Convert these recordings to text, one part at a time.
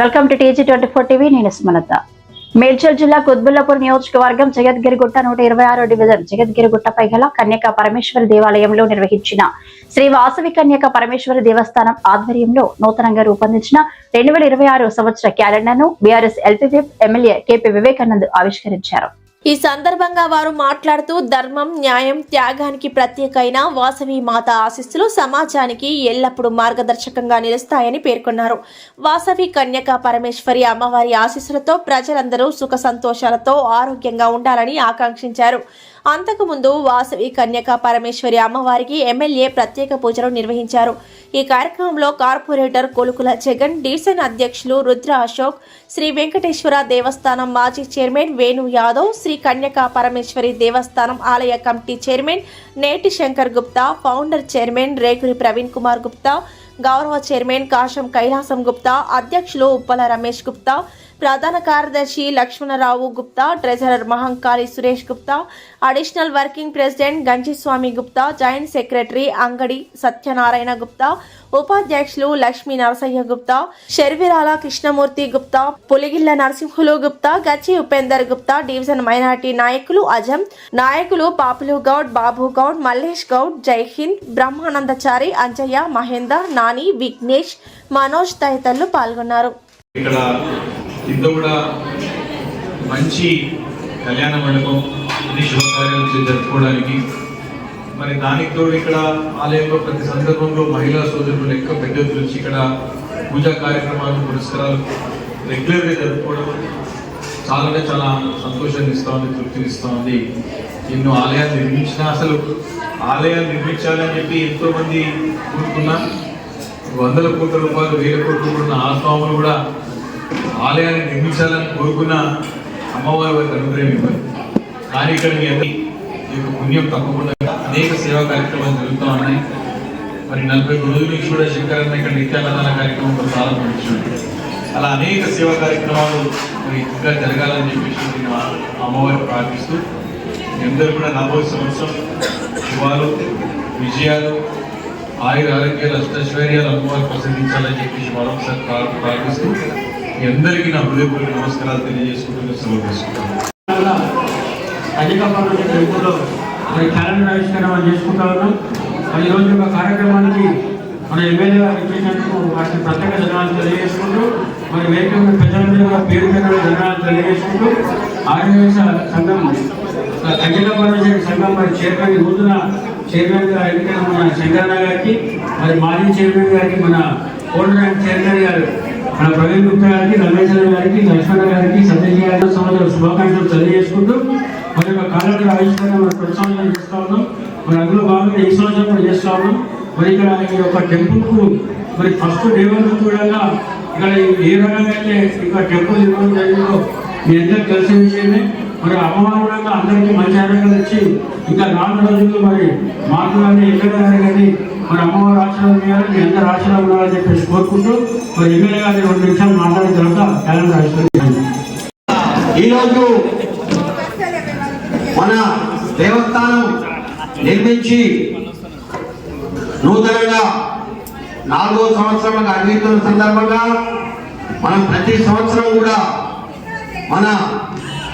Welcome to TG24 TV. నేను సుమలత. మేడ్చల్ జిల్లా కుత్బుల్లాపూర్ నియోజకవర్గం జగద్గిరిగుట్ట 126వ డివిజన్ జగద్గిరిగుట్టపై గల కన్యకా పరమేశ్వరి దేవాలయంలో నిర్వహించిన శ్రీ వాసవి కన్యకా పరమేశ్వరి దేవస్థానం ఆధ్వర్యంలో నూతనంగా రూపొందించిన 2026 సంవత్సర క్యాలెండర్ను BRS LP whip MLA KP Vivekanand ఆవిష్కరించారు. ఈ సందర్భంగా వారు మాట్లాడుతూ ధర్మం, న్యాయం, త్యాగానికి ప్రత్యేకైన వాసవి మాత ఆశీస్సులు సమాజానికి ఎల్లప్పుడూ మార్గదర్శకంగా నిలుస్తాయని పేర్కొన్నారు. వాసవి కన్యకా పరమేశ్వరి అమ్మవారి ఆశీస్సులతో ప్రజలందరూ సుఖ సంతోషాలతో ఆరోగ్యంగా ఉండాలని ఆకాంక్షించారు. అంతకుముందు వాసవి కన్యకా పరమేశ్వరి అమ్మవారికి ఎమ్మెల్యే ప్రత్యేక పూజలు నిర్వహించారు. ఈ కార్యక్రమంలో కార్పొరేటర్ కొలుకుల జగన్, డివిజన్ అధ్యక్షులు రుద్ర అశోక్, శ్రీ వెంకటేశ్వర దేవస్థానం మాజీ చైర్మన్ వేణు యాదవ్, శ్రీ కన్యకా పరమేశ్వరి దేవస్థానం ఆలయ కమిటీ చైర్మన్ నేటి శంకర్ గుప్తా, ఫౌండర్ చైర్మన్ రేగురి ప్రవీణ్ కుమార్ గుప్తా, గౌరవ చైర్మన్ కాశం కైలాసం గుప్తా, అధ్యక్షులు ఉప్పల రమేష్ గుప్తా, ప్రధాన కార్యదర్శి Lakshmanarao Gupta, treasurer Mahankali Suresh Gupta, additional working president Ganjiswamy Gupta, joint secretary Angadi Satyanarayana Gupta, ఉపాధ్యక్షులు లక్ష్మీ నరసయ్య గుప్తా, శర్విరాల కృష్ణమూర్తి గుప్తా, పులిగిల్ల నరసింహులు గుప్తా, గచ్చి ఉపేందర్ గుప్తా, డివిజన్ మైనార్టీ నాయకులు అజం, నాయకులు పాపులు గౌడ్, బాబు గౌడ్, మల్లేష్ గౌడ్, జై హింద్, బ్రహ్మానందచారి, అంజయ్య, మహేందర్, నాని, విఘ్నేష్, మనోజ్ తదితరులు పాల్గొన్నారు. కింద కూడా మంచి కళ్యాణ మండపం ఇది శుభకార్యాలు జరుపుకోవడానికి మరి దానికి తోడు ఇక్కడ ఆలయంలో ప్రతి సందర్భంలో మహిళా సోదరులు లెక్క పెద్ద వచ్చి ఇక్కడ పూజా కార్యక్రమాలు, పురస్కారాలు రెగ్యులర్గా జరుపుకోవడం చాలా సంతోషాన్ని ఇస్తూ ఉంది, తృప్తినిస్తూ ఉంది. ఎన్నో ఆలయాలు నిర్మించినా అసలు ఆలయాలు నిర్మించాలని చెప్పి ఎంతోమంది కోరుకున్నా, వందల కోట్ల రూపాయలు, వేల కోట్ల ఉన్న ఆ స్వాములు కూడా ఆలయాన్ని నిర్మించాలని కోరుకున్న అమ్మవారి వారికి అనుగ్రహం ఇవ్వాలి. కానీ ఇక్కడ మీ యొక్క పుణ్యం తప్పకుండా అనేక సేవా కార్యక్రమాలు జరుగుతూ ఉన్నాయి. మరి 40 రోజుల నుంచి కూడా శంకరన్న ఇక్కడ నిత్యాన్నదాన కార్యక్రమం ప్రారంభించారు. అలా అనేక సేవా కార్యక్రమాలు మరి ఇంకా జరగాలని చెప్పేసి నేను అమ్మవారిని ప్రార్థిస్తూ అందరూ కూడా 40 సంవత్సరం శుభాలు, విజయాలు, ఆయుర ఆరోగ్యాలు, అష్టైశ్వర్యాలు అమ్మవారు ప్రసాదించాలని చెప్పేసి మరొకసారి ప్రార్థిస్తూ మీ అందరికీ నా హృదయపూర్వక నమస్కారాలు తెలియజేసుకుంటూ సెలవు తీసుకుంటాను. క్యాలెండర్ ఆవిష్కరణ చేసుకుంటా ఉన్నాం. మరి ఈరోజు ఒక కార్యక్రమానికి మన ఎమ్మెల్యే గారు ఇచ్చేసినందుకు వాటిని ప్రత్యేక ధన్యవాదాలు తెలియజేసుకుంటూ, మరి వేదిక పెద్దలందరూ కూడా పేరు ధన్యవాదాలు తెలియజేసుకుంటూ, ఆర్యవేశ సంఘం కన్యకా పరమేశ్వరి సంఘం మరి చైర్మన్ రోజున చైర్మన్ గా ఎన్నికైన మన శంకరన్న గారికి, మరి మాజీ చైర్మన్ గారికి, మన ఫౌండర్ అండ్ చైర్మన్ గారు మన ప్రవీణ్ గుప్తా గారికి, రమేష్ గారికి, లక్ష్మణ గారికి, సత్యజీ గారి సంవత్సరం శుభాకాంక్షలు తెలియజేసుకుంటూ, మరి ఒక కాలంలో ఆవిష్కరణ మనం ప్రతి సంవత్సరం చేస్తూ ఉన్నాం. మరి అందులో భాగంగా ఈ సంవత్సరం కూడా చేస్తూ ఉన్నాం. మరి ఇక్కడ ఈ యొక్క టెంపుల్కు మరి ఫస్ట్ డే 1 కూడా ఇక్కడ ఏ రకంగా అయితే ఇక్కడ టెంపుల్ నిర్మాణం జరిగిందో మీ అందరికీ తెలిసిన విషయమే. మరి అమ్మవారి కూడా అందరికీ మంచి ఆరోగ్యాలు ఇచ్చి ఇంకా 4 రోజుల్లో మరి మాకు కానీ ఎమ్మెల్యే గారు కానీ మరి అమ్మవారి ఆశీర్వాదం చేయాలని, మీ అందరూ ఆశీర్వాదం ఉండాలని చెప్పేసి కోరుకుంటూ మరి ఎమ్మెల్యే గారి 2 నిమిషాలు మాట్లాడిన తర్వాత క్యాలెండర్ ఆవిష్కరించారు. ఈరోజు మన దేవస్థానం నిర్మించి నూతనంగా 4వ సంవత్సరంలో అడుగుతున్న సందర్భంగా మనం ప్రతి సంవత్సరం కూడా మన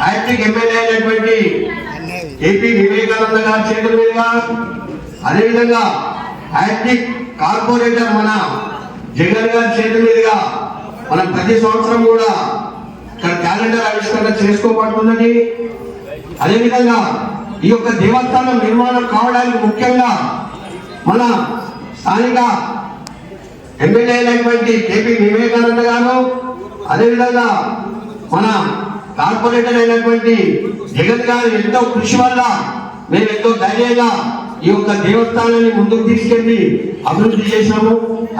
హ్యాట్రిక్ ఎమ్మెల్యే అయినటువంటి KP వివేకానంద గారి చేతుల మీదుగా, అదేవిధంగా హ్యాట్రిక్ కార్పొరేటర్ మన జగన్ గారి చేతుల మీదుగా మనం ప్రతి సంవత్సరం కూడా ఇక్కడ క్యాలెండర్ ఆవిష్కరణ చేసుకోబడుతున్నది. అదేవిధంగా ఈ యొక్క దేవస్థానం నిర్మాణం కావడానికి ముఖ్యంగా మన స్థానిక ఎమ్మెల్యే అయినటువంటి KP వివేకానంద గారు, అదేవిధంగా మన కార్పొరేటర్ అయినటువంటి జగన్ గారు ఎంతో కృషి వల్ల మేము ఎంతో ధైర్యంగా ఈ యొక్క దేవస్థానాన్ని ముందుకు తీసుకెళ్లి అభివృద్ధి చేశాము.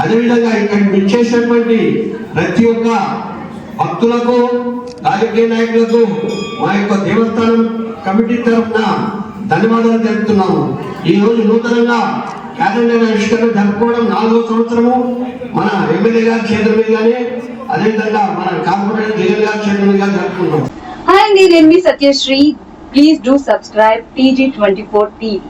అదేవిధంగా ఇక్కడికి విచ్చేసినటువంటి ప్రతి ఒక్క భక్తులకు, రాజకీయ నాయకులకు మా యొక్క దేవస్థానం కమిటీ తరఫున ధన్యవాదాలు తెలుపుతున్నాము. ఈ రోజు నూతనంగా క్యాలెండర్ ఆవిష్కరణ జరుపుకోవడం 4వ సంవత్సరము మన ఎమ్మెల్యే గారి చేతుల మీదుగానే, అదేవిధంగా మన కార్పొరేటర్ జగన్ గారి చేతుల మీదుగా జరుపుకుంటాం. హాయ్ అండి, నేను మీ Satyasri. Please do subscribe TG24 TV.